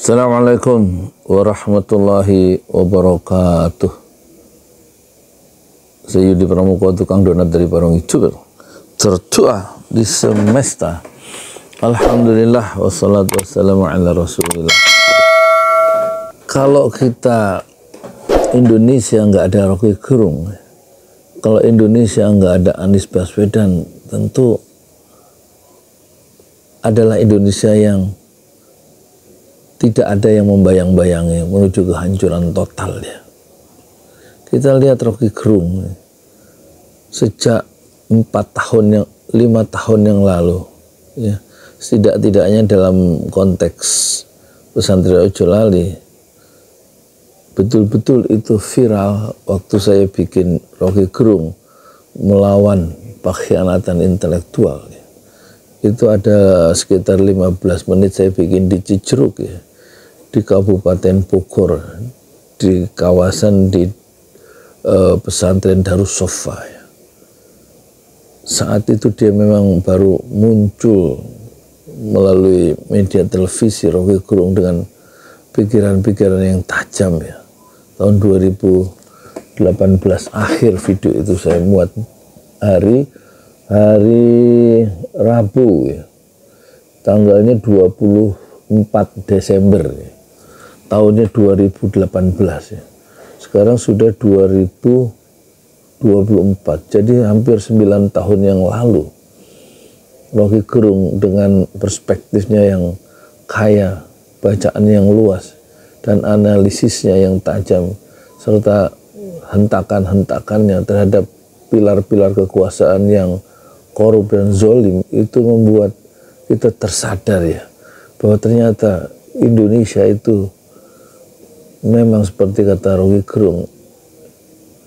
Assalamualaikum warahmatullahi wabarakatuh. Saya Yudi Pramuka, tukang donat dari Parung Youtuber tertua di semesta. Alhamdulillah wassalatu wassalamu ala rasulillah. Kalau kita Indonesia nggak ada Rocky Gerung, kalau Indonesia nggak ada Anies Baswedan, tentu adalah Indonesia yang tidak ada yang membayang-bayangi menuju kehancuran total ya. Kita lihat Rocky Gerung sejak 5 tahun yang lalu ya, setidak-tidaknya dalam konteks pesantren Ojo Lali betul-betul itu viral waktu saya bikin Rocky Gerung melawan pengkhianatan intelektual ya. Itu ada sekitar 15 menit saya bikin di Cijeruk ya, di Kabupaten Bogor, di kawasan di pesantren Darussofa ya. Saat itu dia memang baru muncul melalui media televisi, Rocky Gerung dengan pikiran-pikiran yang tajam ya. Tahun 2018 akhir video itu saya muat hari Rabu ya, tanggalnya 24 Desember ya, tahunnya 2018 ya. Sekarang sudah 2024, jadi hampir 9 tahun yang lalu Rocky Gerung dengan perspektifnya yang kaya, bacaan yang luas, dan analisisnya yang tajam, serta hentakan-hentakannya terhadap pilar-pilar kekuasaan yang korup dan zolim, itu membuat kita tersadar ya, bahwa ternyata Indonesia itu memang seperti kata Rocky Gerung,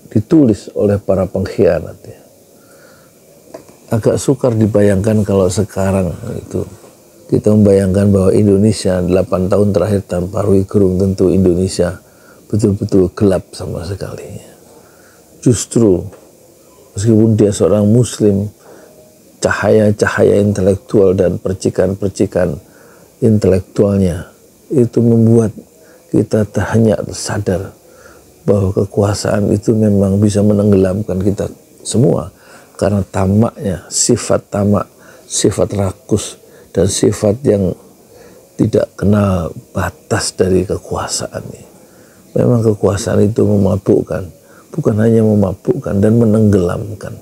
ditulis oleh para pengkhianat ya. Agak sukar dibayangkan kalau sekarang itu kita membayangkan bahwa Indonesia 8 tahun terakhir tanpa Rocky Gerung, tentu Indonesia betul-betul gelap sama sekali. Justru meskipun dia seorang muslim, cahaya-cahaya intelektual dan percikan-percikan intelektualnya itu membuat kita hanya sadar bahwa kekuasaan itu memang bisa menenggelamkan kita semua, karena tamaknya, sifat tamak, sifat rakus, dan sifat yang tidak kenal batas dari kekuasaan ini. Memang kekuasaan itu memabukkan, bukan hanya memabukkan dan menenggelamkan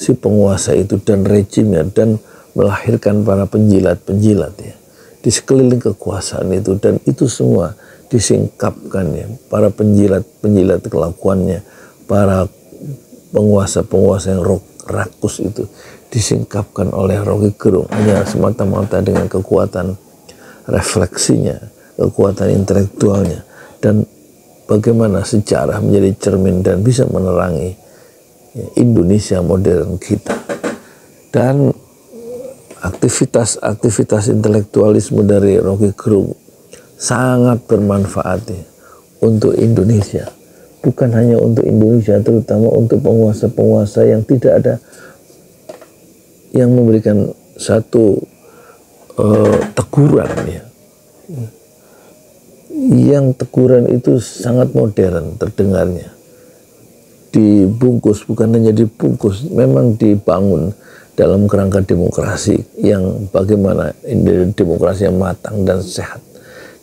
si penguasa itu dan rejimnya, dan melahirkan para penjilat-penjilat ya di sekeliling kekuasaan itu, dan itu semua disingkapkan ya, para penjilat-penjilat kelakuannya, para penguasa-penguasa yang rakus itu disingkapkan oleh Rocky Gerung hanya semata-mata dengan kekuatan refleksinya, kekuatan intelektualnya, dan bagaimana sejarah menjadi cermin dan bisa menerangi ya, Indonesia modern kita. Dan aktivitas intelektualisme dari Rocky Gerung sangat bermanfaat ya, untuk Indonesia. Bukan hanya untuk Indonesia, terutama untuk penguasa-penguasa yang tidak ada yang memberikan satu teguran ya. Yang teguran itu sangat modern terdengarnya. Dibungkus, bukan hanya dibungkus, memang dibangun dalam kerangka demokrasi yang bagaimana demokrasi yang matang dan sehat.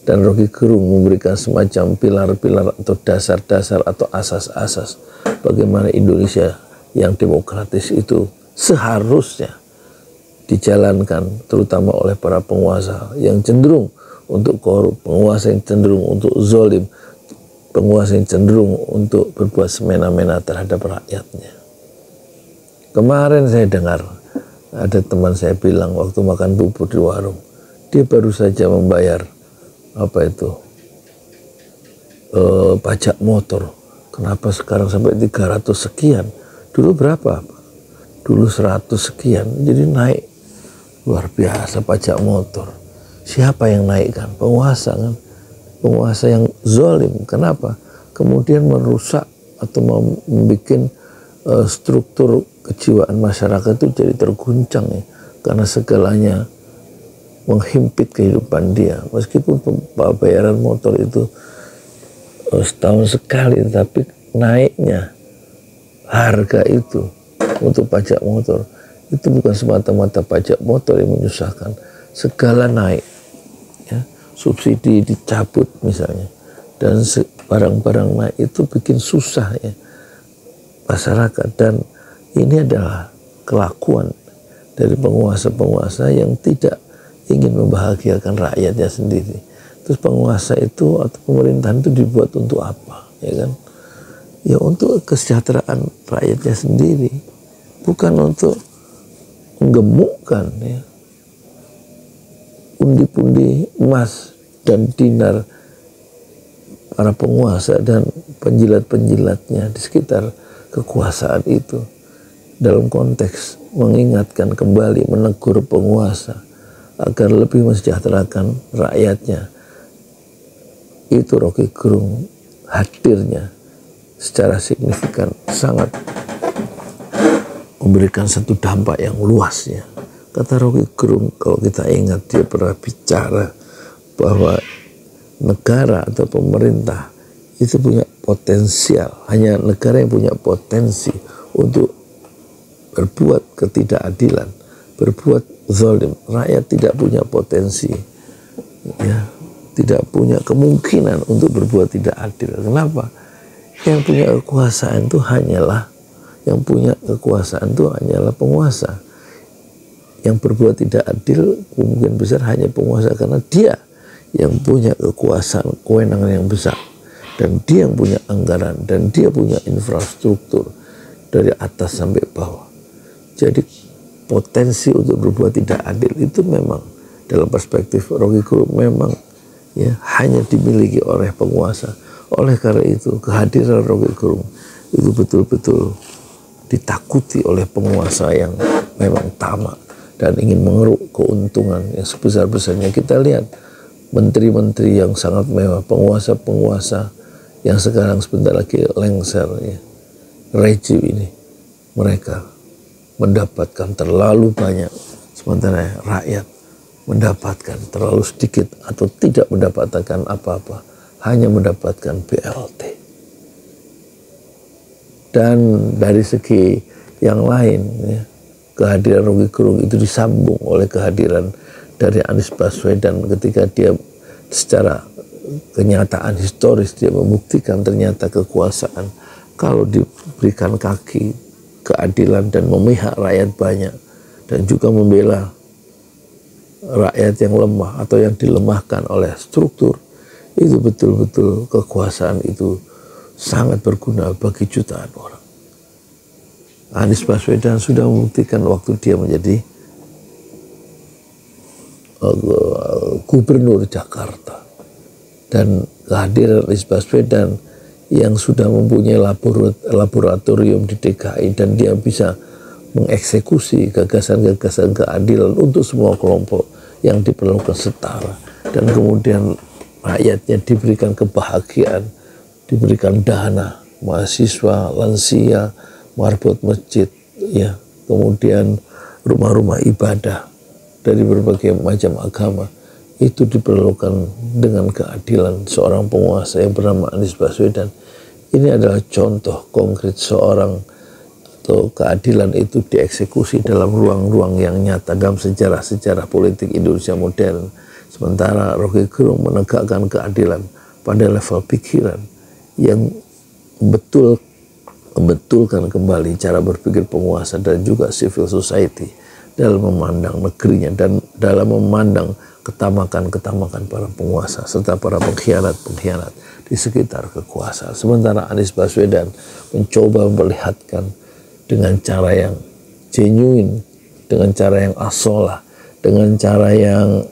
Dan Rocky Gerung memberikan semacam pilar-pilar atau dasar-dasar atau asas-asas bagaimana Indonesia yang demokratis itu seharusnya dijalankan, terutama oleh para penguasa yang cenderung untuk korup, penguasa yang cenderung untuk zolim, penguasa yang cenderung untuk berbuat semena-mena terhadap rakyatnya. Kemarin saya dengar ada teman saya bilang waktu makan bubur di warung, dia baru saja membayar pajak motor. Kenapa sekarang sampai 300 sekian? Dulu berapa? Dulu 100 sekian. Jadi naik luar biasa pajak motor. Siapa yang naikkan? Penguasa kan? Penguasa yang zolim. Kenapa? Kemudian merusak atau membuat struktur kejiwaan masyarakat itu jadi terguncang ya, karena segalanya menghimpit kehidupan dia. Meskipun bayaran motor itu setahun sekali, tapi naiknya harga itu untuk pajak motor itu bukan semata-mata pajak motor yang menyusahkan, segala naik, ya, subsidi dicabut misalnya, dan barang-barang naik itu bikin susah ya masyarakat. Dan ini adalah kelakuan dari penguasa-penguasa yang tidak ingin membahagiakan rakyatnya sendiri. Terus penguasa itu atau pemerintahan itu dibuat untuk apa, ya kan? Ya untuk kesejahteraan rakyatnya sendiri, bukan untuk menggemukkan ya pundi-pundi emas dan dinar para penguasa dan penjilat-penjilatnya di sekitar kekuasaan itu, dalam konteks mengingatkan kembali, menegur penguasa agar lebih mensejahterakan rakyatnya. Itu Roky Gerung hadirnya secara signifikan sangat memberikan satu dampak yang luasnya. Kata Roky Gerung, kalau kita ingat, dia pernah bicara bahwa negara atau pemerintah itu punya potensial, hanya negara yang punya potensi untuk berbuat ketidakadilan, berbuat zalim. Rakyat tidak punya potensi, ya, tidak punya kemungkinan untuk berbuat tidak adil. Kenapa? Yang punya kekuasaan itu hanyalah penguasa. Yang berbuat tidak adil kemungkinan besar hanya penguasa, karena dia yang punya kekuasaan, kewenangan yang besar, dan dia yang punya anggaran, dan dia punya infrastruktur dari atas sampai bawah. Jadi potensi untuk berbuat tidak adil itu memang dalam perspektif Roky Gerung memang ya hanya dimiliki oleh penguasa. Oleh karena itu kehadiran Roky Gerung itu betul-betul ditakuti oleh penguasa yang memang tamak dan ingin mengeruk keuntungan yang sebesar-besarnya. Kita lihat menteri-menteri yang sangat mewah, penguasa-penguasa yang sekarang sebentar lagi lengser ya, rejim ini, mereka mendapatkan terlalu banyak, sementara rakyat mendapatkan terlalu sedikit atau tidak mendapatkan apa-apa, hanya mendapatkan BLT. Dan dari segi yang lain ya, kehadiran Roky Gerung itu disambung oleh kehadiran dari Anies Baswedan ketika dia secara kenyataan historis dia membuktikan ternyata kekuasaan kalau diberikan kaki keadilan dan memihak rakyat banyak dan juga membela rakyat yang lemah atau yang dilemahkan oleh struktur, itu betul-betul kekuasaan itu sangat berguna bagi jutaan orang. Anies Baswedan sudah membuktikan waktu dia menjadi gubernur Jakarta, dan kehadiran Anies Baswedan yang sudah mempunyai laboratorium di DKI dan dia bisa mengeksekusi gagasan-gagasan keadilan untuk semua kelompok yang diperlukan setara, dan kemudian rakyatnya diberikan kebahagiaan, diberikan dana, mahasiswa, lansia, marbot masjid, ya, kemudian rumah-rumah ibadah dari berbagai macam agama, itu diperlukan dengan keadilan seorang penguasa yang bernama Anies Baswedan. Ini adalah contoh konkret seorang atau keadilan itu dieksekusi dalam ruang-ruang yang nyata dalam sejarah-sejarah politik Indonesia modern. Sementara Roky Gerung menegakkan keadilan pada level pikiran yang membetulkan kembali cara berpikir penguasa dan juga civil society dalam memandang negerinya dan dalam memandang ketamakan-ketamakan para penguasa serta para pengkhianat-pengkhianat di sekitar kekuasaan. Sementara Anies Baswedan mencoba memperlihatkan dengan cara yang genuine, dengan cara yang asolah, dengan cara yang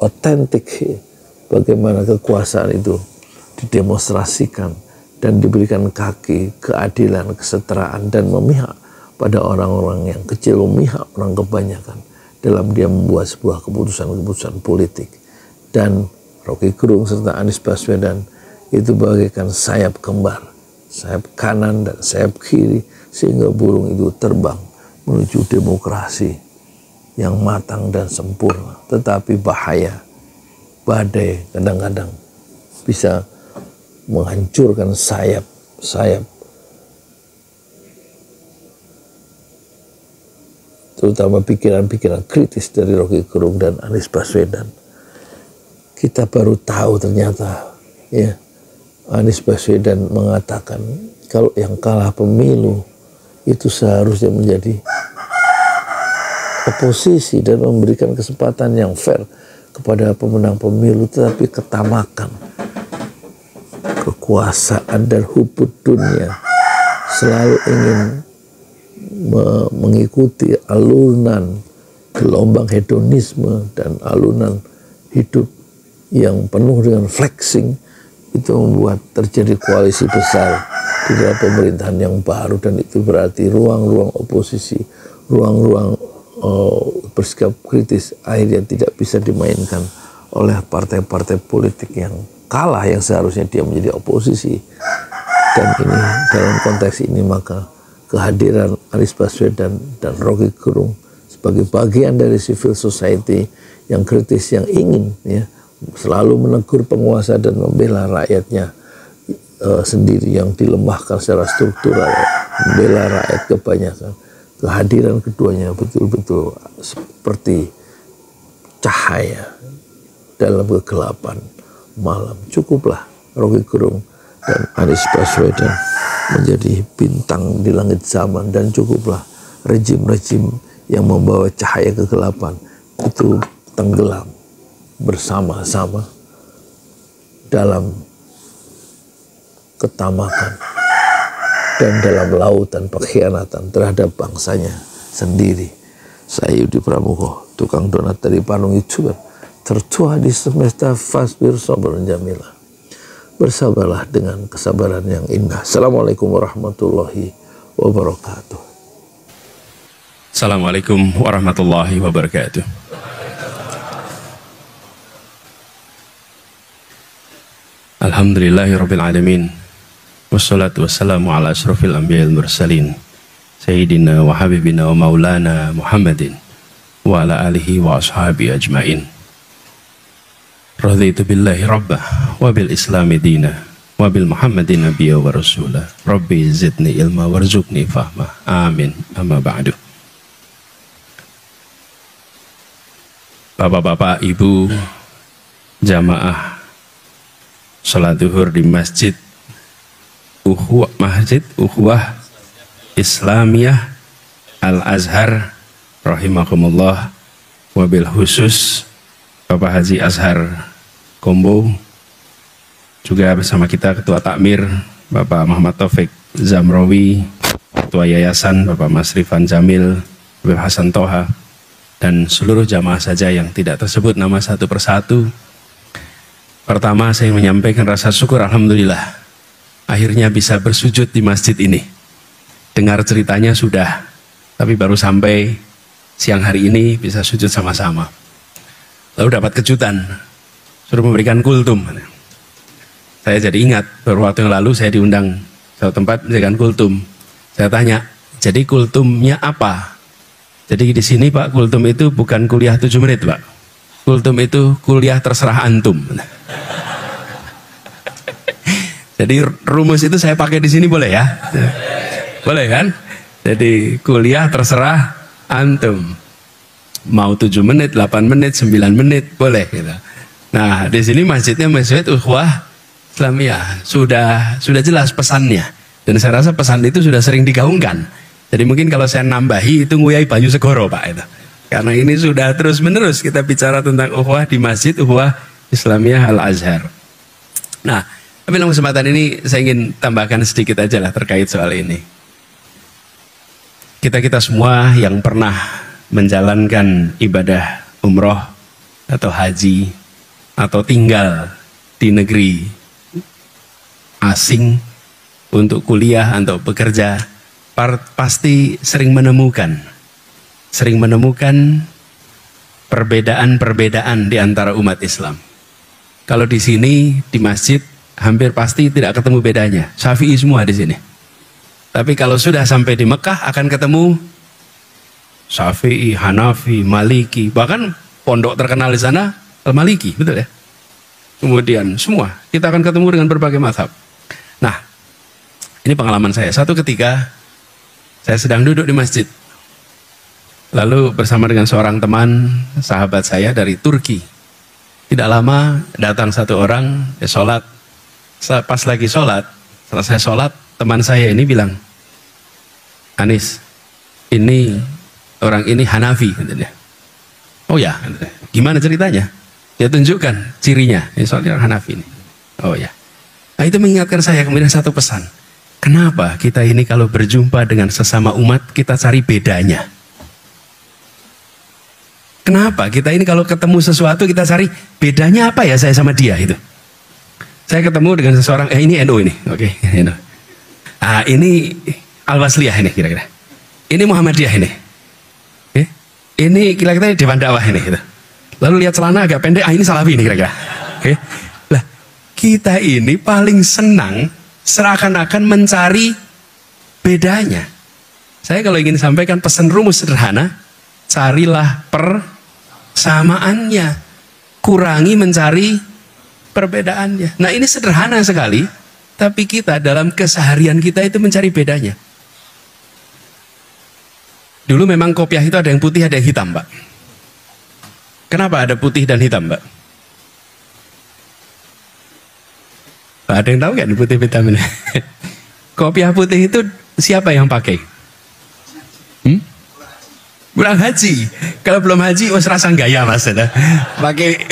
otentik, bagaimana kekuasaan itu didemonstrasikan dan diberikan kaki keadilan, kesetaraan, dan memihak pada orang-orang yang kecil, memihak orang kebanyakan dalam dia membuat sebuah keputusan-keputusan politik. Dan Roky Gerung serta Anies Baswedan itu bagaikan sayap kembar, sayap kanan dan sayap kiri, sehingga burung itu terbang menuju demokrasi yang matang dan sempurna. Tetapi bahaya, badai kadang-kadang bisa menghancurkan sayap-sayap, terutama pikiran-pikiran kritis dari Rocky Gerung dan Anies Baswedan. Kita baru tahu ternyata, ya, Anies Baswedan mengatakan kalau yang kalah pemilu itu seharusnya menjadi oposisi dan memberikan kesempatan yang fair kepada pemenang pemilu, tetapi ketamakan, kekuasaan dan hubud dunia selalu ingin mengikuti alunan gelombang hedonisme dan alunan hidup yang penuh dengan flexing. Itu membuat terjadi koalisi besar di dalam pemerintahan yang baru, dan itu berarti ruang-ruang oposisi, ruang-ruang bersikap kritis akhirnya tidak bisa dimainkan oleh partai-partai politik yang kalah, yang seharusnya dia menjadi oposisi. Dan ini, dalam konteks ini, maka kehadiran Anies Baswedan dan Rocky Gerung sebagai bagian dari civil society yang kritis, yang ingin, ya, selalu menegur penguasa dan membela rakyatnya sendiri yang dilemahkan secara struktural, membela rakyat kebanyakan. Kehadiran keduanya betul-betul seperti cahaya dalam kegelapan malam. Cukuplah Rocky Gerung dan Anies Baswedan menjadi bintang di langit zaman, dan cukuplah rejim-rejim yang membawa cahaya kegelapan itu tenggelam bersama-sama dalam ketamakan dan dalam lautan pengkhianatan terhadap bangsanya sendiri. Saya Yudi Pramuko, tukang donat dari Panung YouTuber, tertua di semesta Fasbir Sabar Jamilah. Bersabarlah dengan kesabaran yang indah. Assalamualaikum warahmatullahi wabarakatuh. Assalamualaikum warahmatullahi wabarakatuh. Alhamdulillahirabbil alamin. Wassalatu wassalamu ala asyrafil anbiya'il mursalin sayyidina wa habibina wa maulana Muhammadin wa ala alihi wa ashabi ajmain. Raditu billahi rabbah wa bil islami dina wa bil Muhammadin nabiyya wa rasulah. Rabbi zidni ilma warzuqni fahma. Amin. Amma ba'du. Bapak-bapak, ibu, jamaah salat zuhur di Masjid Ukhuwah Islamiyah Al-Azhar rahimakumullah, wabil khusus Bapak Haji Azhar Kombo, juga bersama kita Ketua Takmir Bapak Muhammad Taufik Zamrawi, Ketua Yayasan Bapak Mas Rifan Jamil, Bapak Hasan Toha, dan seluruh jamaah saja yang tidak tersebut nama satu persatu. Pertama, saya menyampaikan rasa syukur, alhamdulillah akhirnya bisa bersujud di masjid ini. Dengar ceritanya sudah, tapi baru sampai siang hari ini bisa sujud sama-sama. Lalu dapat kejutan, suruh memberikan kultum. Saya jadi ingat, beberapa waktu yang lalu saya diundang satu tempat memberikan kultum. Saya tanya, jadi kultumnya apa? Jadi di sini Pak, kultum itu bukan kuliah 7 menit Pak. Kultum itu kuliah terserah antum. Jadi rumus itu saya pakai di sini boleh ya? Boleh kan? Jadi kuliah terserah antum. Mau 7 menit, 8 menit, 9 menit, boleh gitu. Nah, di sini masjidnya Masjid Ukhuwah Islamiyah. Sudah jelas pesannya. Dan saya rasa pesan itu sudah sering digaungkan. Jadi mungkin kalau saya nambahi itu nguyai Banyu Segoro Pak itu. Karena ini sudah terus-menerus kita bicara tentang ukhuwah di Masjid Ukhuwah Islamiyah Al-Azhar. Nah, tapi dalam kesempatan ini saya ingin tambahkan sedikit aja lah terkait soal ini. Kita semua yang pernah menjalankan ibadah umroh atau haji atau tinggal di negeri asing untuk kuliah atau bekerja, pasti sering menemukan perbedaan-perbedaan di antara umat Islam. Kalau di sini di masjid hampir pasti tidak ketemu bedanya. Syafi'i semua di sini. Tapi kalau sudah sampai di Mekah akan ketemu Syafi'i, Hanafi, Maliki, bahkan pondok terkenal di sana Al-Maliki, betul ya? Kemudian semua kita akan ketemu dengan berbagai mazhab. Nah, ini pengalaman saya. Satu ketika saya sedang duduk di masjid, lalu bersama dengan seorang teman sahabat saya dari Turki. Tidak lama datang satu orang, sholat. Pas lagi sholat, selesai sholat, teman saya ini bilang, Anis, ini orang ini Hanafi, katanya. Oh ya, gimana ceritanya? Dia tunjukkan cirinya, ini soalnya orang Hanafi ini. Oh ya. Nah, itu mengingatkan saya kemudian satu pesan. Kenapa kita ini kalau berjumpa dengan sesama umat, kita cari bedanya? Kenapa kita ini kalau ketemu sesuatu, kita cari bedanya apa ya saya sama dia itu? Saya ketemu dengan seseorang, ini NU ini, oke, NU. Ah, ini Al-Wasliyah ini kira-kira. Ini Muhammadiyah ini. Oke. Ini kira-kira Dewan Dakwah ini gitu. Lalu lihat celana agak pendek, ini Salafi ini kira-kira. Oke. Lah, kita ini paling senang seakan-akan mencari bedanya. Saya kalau ingin sampaikan pesan rumus sederhana, carilah persamaannya, kurangi mencari perbedaannya. Nah, ini sederhana sekali, tapi kita dalam keseharian kita itu mencari bedanya. Dulu memang kopiah itu ada yang putih, ada yang hitam, Pak. Kenapa ada putih dan hitam, Mbak? Ada yang tahu nggak putih hitam ini? Kopiah putih itu siapa yang pakai? Pulang haji. Kalau belum haji, serasa gaya mas,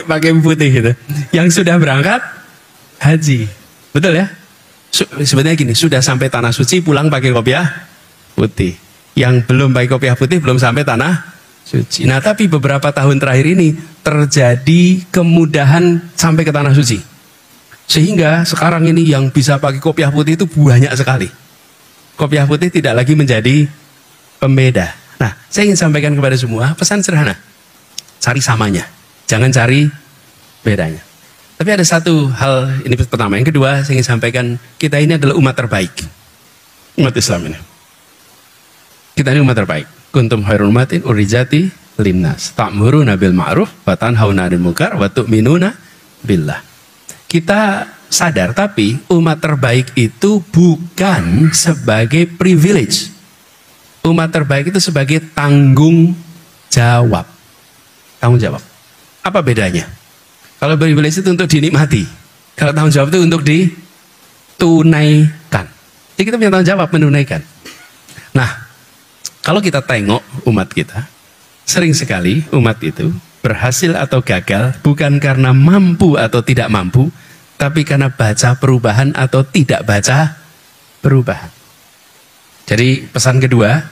pakai putih gitu. Yang sudah berangkat haji, betul ya? Sebenarnya gini, sudah sampai tanah suci pulang pakai kopiah putih. Yang belum pakai kopiah putih belum sampai tanah suci. Nah, tapi beberapa tahun terakhir ini terjadi kemudahan sampai ke tanah suci. Sehingga sekarang ini yang bisa pakai kopiah putih itu banyak sekali. Kopiah putih tidak lagi menjadi pembeda. Nah, saya ingin sampaikan kepada semua pesan sederhana. Cari samanya, jangan cari bedanya. Tapi ada satu hal, ini pertama. Yang kedua, saya ingin sampaikan, kita ini adalah umat terbaik. Umat Islam ini. Kita ini umat terbaik. Kuntum khairul ummatin urijati linnas ta'muruna bil ma'ruf wa tanhauna 'anil munkar wa tu'minuna billah. Kita sadar, tapi umat terbaik itu bukan sebagai privilege. Umat terbaik itu sebagai tanggung jawab. Tanggung jawab. Apa bedanya? Kalau privilege itu untuk dinikmati. Kalau tanggung jawab itu untuk ditunaikan. Jadi kita punya tanggung jawab menunaikan. Nah, kalau kita tengok umat kita, sering sekali umat itu berhasil atau gagal bukan karena mampu atau tidak mampu, tapi karena baca perubahan atau tidak baca perubahan. Jadi pesan kedua,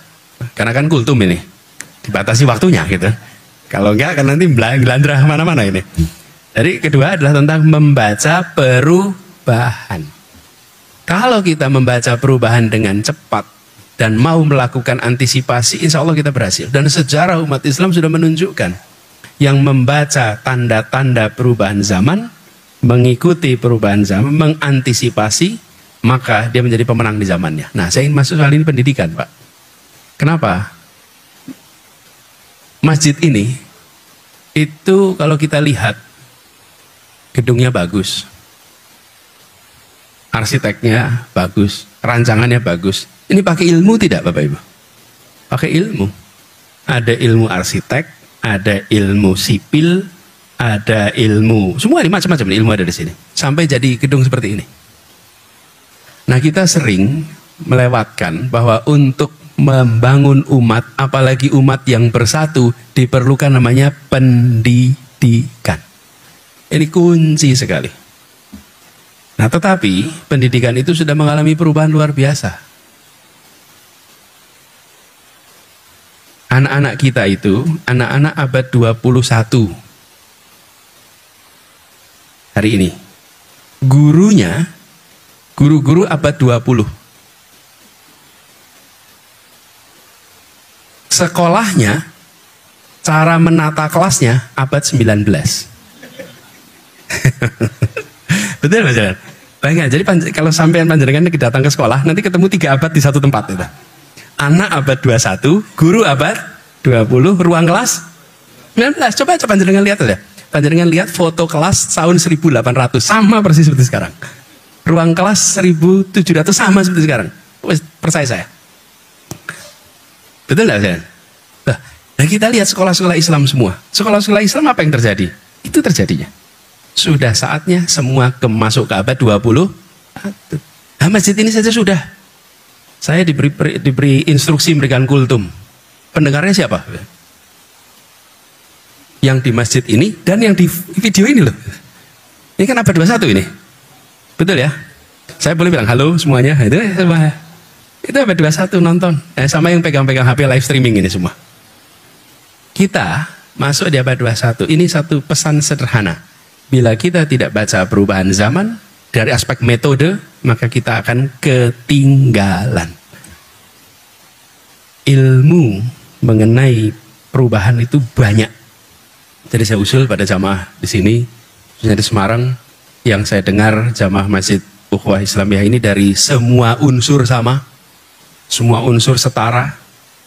karena kan kultum ini, dibatasi waktunya gitu. Kalau enggak kan nanti gelandrah kemana-mana ini. Jadi kedua adalah tentang membaca perubahan. Kalau kita membaca perubahan dengan cepat, dan mau melakukan antisipasi, insya Allah kita berhasil. Dan sejarah umat Islam sudah menunjukkan, yang membaca tanda-tanda perubahan zaman, mengikuti perubahan zaman, mengantisipasi, maka dia menjadi pemenang di zamannya. Nah, saya ingin masuk soal ini pendidikan, Pak. Kenapa? Masjid ini, itu kalau kita lihat, gedungnya bagus, arsiteknya bagus, rancangannya bagus. Ini pakai ilmu tidak Bapak Ibu? Pakai ilmu. Ada ilmu arsitek, ada ilmu sipil, ada ilmu, semua ini macam-macam ilmu ada di sini. Sampai jadi gedung seperti ini. Nah, kita sering melewatkan bahwa untuk membangun umat, apalagi umat yang bersatu, diperlukan namanya pendidikan. Ini kunci sekali. Nah, tetapi pendidikan itu sudah mengalami perubahan luar biasa. Anak-anak kita itu, anak-anak abad 21 hari ini. Gurunya, guru-guru abad 20. Sekolahnya, cara menata kelasnya abad 19. Betul Mas Jalan? Bayangkan, jadi kalau sampai panjenengan datang ke sekolah, nanti ketemu 3 abad di satu tempat itu. Anak abad 21, guru abad 20, ruang kelas 19. Coba panjenengan lihat ya. Panjenengan lihat foto kelas tahun 1800 sama persis seperti sekarang. Ruang kelas 1700 sama seperti sekarang. Percaya saya. Betul nggak saya? Nah kita lihat sekolah-sekolah Islam semua. Sekolah-sekolah Islam apa yang terjadi? Itu terjadinya. Sudah saatnya semua masuk ke abad 20. Nah, masjid ini saja sudah. Saya diberi instruksi memberikan kultum. Pendengarnya siapa? Yang di masjid ini dan yang di video ini loh. Ini kan abad 21 ini. Betul ya? Saya boleh bilang halo semuanya. Itu abad 21 nonton. Sama yang pegang-pegang HP live streaming ini semua. Kita masuk di abad 21. Ini satu pesan sederhana. Bila kita tidak baca perubahan zaman dari aspek metode, maka kita akan ketinggalan. Ilmu mengenai perubahan itu banyak. Jadi saya usul pada jamaah di sini, khususnya di Semarang, yang saya dengar jamaah Masjid Ukhuwah Islamiyah ini dari semua unsur sama, semua unsur setara.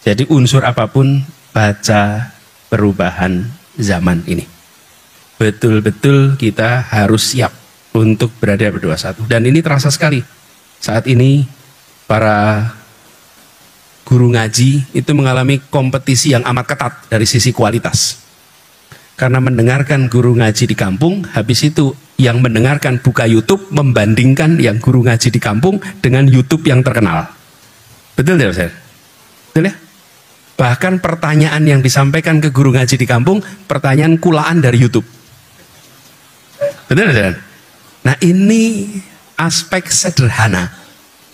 Jadi unsur apapun baca perubahan zaman ini. Betul-betul kita harus siap untuk berada di 21. Dan ini terasa sekali. Saat ini para guru ngaji itu mengalami kompetisi yang amat ketat dari sisi kualitas. Karena mendengarkan guru ngaji di kampung, habis itu yang mendengarkan buka YouTube membandingkan yang guru ngaji di kampung dengan YouTube yang terkenal. Betul tidak, Ustaz? Betul ya? Bahkan pertanyaan yang disampaikan ke guru ngaji di kampung, pertanyaan kulaan dari YouTube. Betul tidak? Nah ini aspek sederhana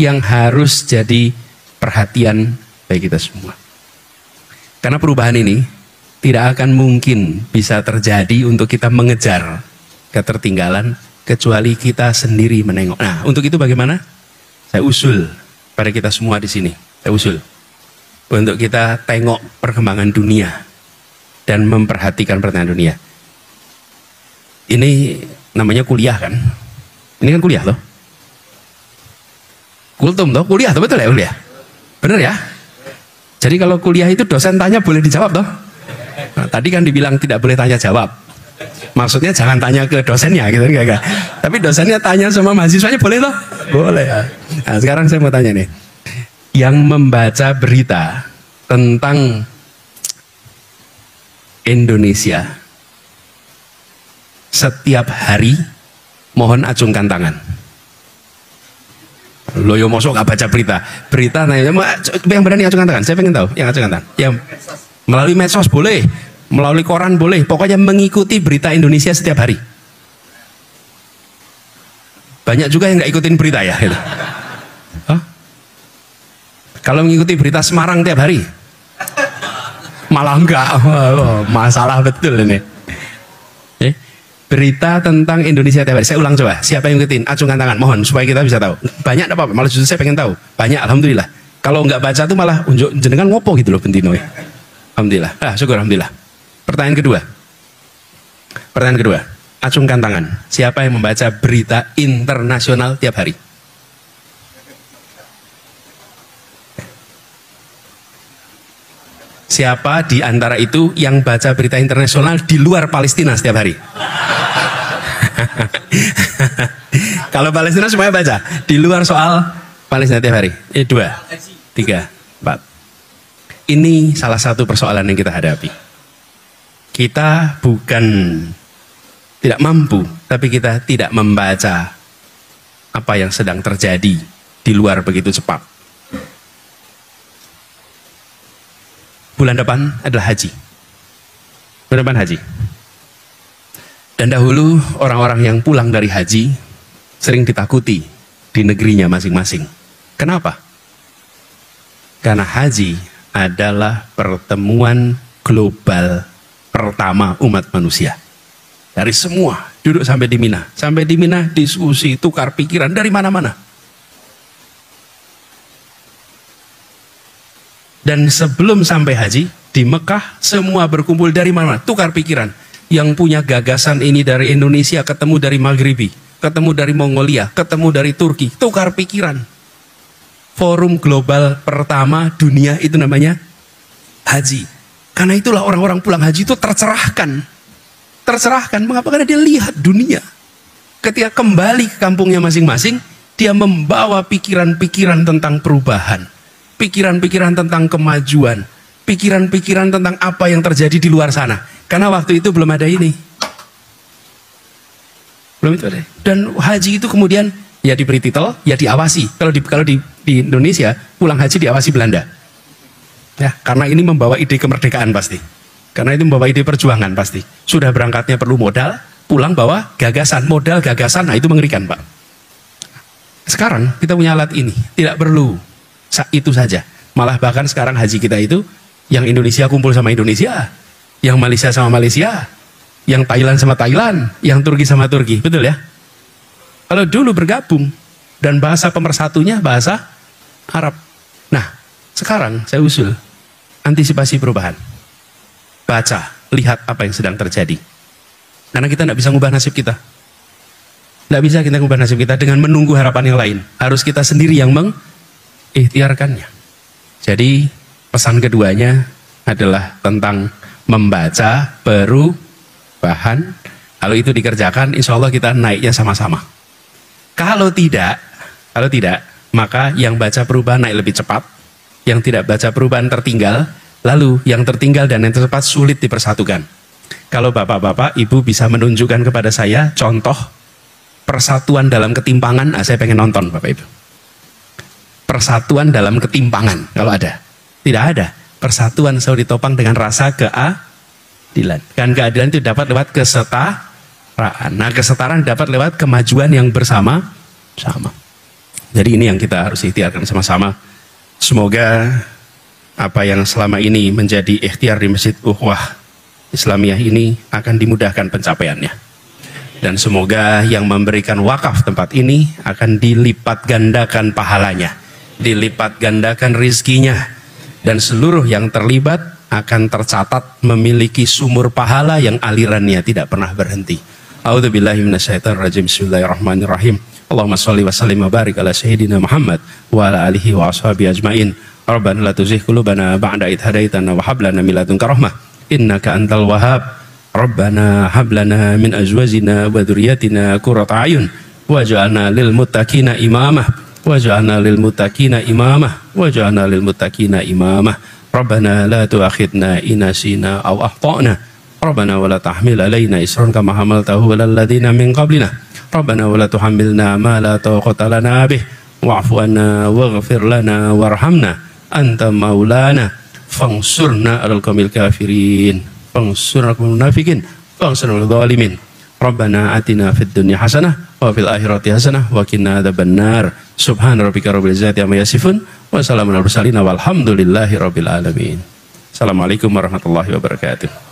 yang harus jadi perhatian bagi kita semua. Karena perubahan ini tidak akan mungkin bisa terjadi untuk kita mengejar ketertinggalan kecuali kita sendiri menengok. Nah, untuk itu bagaimana? Saya usul pada kita semua di sini. Saya usul untuk kita tengok perkembangan dunia dan memperhatikan perkembangan dunia. Ini namanya kuliah kan? Ini kan kuliah loh. Kultum loh, kuliah tuh, betul ya kuliah? Bener ya? Jadi kalau kuliah itu dosen tanya boleh dijawab toh? Nah, tadi kan dibilang tidak boleh tanya jawab. Maksudnya jangan tanya ke dosennya gitu enggak. Tapi dosennya tanya sama mahasiswanya boleh toh? Boleh. Nah, sekarang saya mau tanya nih. Yang membaca berita tentang Indonesia setiap hari mohon acungkan tangan. Lo yo mosok gak baca berita nanya yang berani acungkan tangan. Saya pengen tahu yang acungkan tangan. Yang melalui medsos boleh, melalui koran boleh, pokoknya mengikuti berita Indonesia setiap hari. Banyak juga yang nggak ikutin berita ya gitu. Hah? Kalau mengikuti berita Semarang tiap hari malah enggak. Masalah betul ini. Berita tentang Indonesia tiap hari. Saya ulang coba. Siapa yang ngikutin? Acungkan tangan. Mohon supaya kita bisa tahu. Banyak apa? Malah justru saya pengen tahu. Banyak, alhamdulillah. Kalau nggak baca tuh malah unjuk jenengan ngopo gitu loh bentino. Alhamdulillah. Syukur alhamdulillah. Pertanyaan kedua. Pertanyaan kedua. Acungkan tangan. Siapa yang membaca berita internasional tiap hari? Siapa di antara itu yang baca berita internasional di luar Palestina setiap hari? Kalau Palestina semuanya baca. Di luar soal Palestina tiap hari. 2, 3, 4. Ini salah satu persoalan yang kita hadapi. Kita bukan tidak mampu, tapi kita tidak membaca apa yang sedang terjadi di luar begitu cepat. Bulan depan adalah haji. Bulan depan haji. Dan dahulu orang-orang yang pulang dari haji sering ditakuti di negerinya masing-masing. Kenapa? Karena haji adalah pertemuan global pertama umat manusia. Dari semua duduk sampai di Mina. Sampai di Mina diskusi, tukar pikiran dari mana-mana. Dan sebelum sampai haji, di Mekah semua berkumpul dari mana-mana, tukar pikiran. Yang punya gagasan ini dari Indonesia, ketemu dari Maghribi, ketemu dari Mongolia, ketemu dari Turki, tukar pikiran. Forum global pertama dunia itu namanya haji. Karena itulah orang-orang pulang haji itu tercerahkan. Tercerahkan, mengapa? Karena dia lihat dunia. Ketika kembali ke kampungnya masing-masing, dia membawa pikiran-pikiran tentang perubahan, pikiran-pikiran tentang kemajuan, pikiran-pikiran tentang apa yang terjadi di luar sana. Karena waktu itu belum ada ini. Belum itu ada. Dan haji itu kemudian ya diberi titel, ya diawasi. Kalau di Indonesia, pulang haji diawasi Belanda. Ya, karena ini membawa ide kemerdekaan pasti. Karena itu membawa ide perjuangan pasti. Sudah berangkatnya perlu modal, pulang bawa gagasan, modal gagasan, nah itu mengerikan, Pak. Sekarang kita punya alat ini, tidak perlu itu saja. Malah bahkan sekarang haji kita itu, yang Indonesia kumpul sama Indonesia, yang Malaysia sama Malaysia, yang Thailand sama Thailand, yang Turki sama Turki, betul ya? Kalau dulu bergabung, dan bahasa pemersatunya bahasa Arab. Nah, sekarang saya usul, antisipasi perubahan. Baca, lihat apa yang sedang terjadi. Karena kita tidak bisa mengubah nasib kita. Tidak bisa kita mengubah nasib kita dengan menunggu harapan yang lain. Harus kita sendiri yang mengikhtiarkannya. Jadi pesan keduanya adalah tentang membaca perubahan. Kalau itu dikerjakan, insya Allah kita naiknya sama-sama. Kalau tidak, maka yang baca perubahan naik lebih cepat. Yang tidak baca perubahan tertinggal. Lalu yang tertinggal dan yang tercepat sulit dipersatukan. Kalau bapak-bapak, ibu bisa menunjukkan kepada saya contoh persatuan dalam ketimpangan, saya pengen nonton Bapak Ibu. Persatuan dalam ketimpangan, kalau ada. Tidak ada. Persatuan selalu ditopang dengan rasa keadilan. Dan keadilan itu dapat lewat kesetaraan. Nah, kesetaraan dapat lewat kemajuan yang bersama-sama. Jadi ini yang kita harus ikhtiarkan sama-sama. Semoga apa yang selama ini menjadi ikhtiar di Masjid Ukhuwah Islamiyah ini akan dimudahkan pencapaiannya. Dan semoga yang memberikan wakaf tempat ini akan dilipat gandakan pahalanya, dilipat gandakan rizkinya, dan seluruh yang terlibat akan tercatat memiliki sumur pahala yang alirannya tidak pernah berhenti. A'udzubillahi minasyaitonirrajim. Bismillahirrahmanirrahim. Allahumma shalli wa sallim wa barik ala sayyidina Muhammad wa ala alihi wa ashabihi ajmain. Rabbana la tuzigh qulubana ba'da idh hadaitana wa hab lana min ladunka rahmah innaka antal wahhab. Rabbana hab lana min azwajina wa dzurriyyatina qurrata a'yun waj'alna lil muttaqina imamah waj'alna lil muttaqina imamah waj'alna lil muttaqina imamah. Rabbana la tu'akhidna in nasina aw akhtana. Rabbana wa la tahmil alaina isran kama hamaltahu 'alal ladzina min qablina. Rabbana wa la tuhammilna ma la taqata lana bih wa'fu 'anna waghfir lana warhamna anta maulana fangsurna 'alal qaumil kafirin fangsurna 'alal munafiqin fangsurna 'alal zalimin. Rabbana atina fid dunya hasanah wa fil akhirati hasanah wa qina adzabannar. Subhana rabbika rabbil izzati amma yasifun wa salamun alal mursalin walhamdulillahi rabbil alamin. Assalamualaikum warahmatullahi wabarakatuh.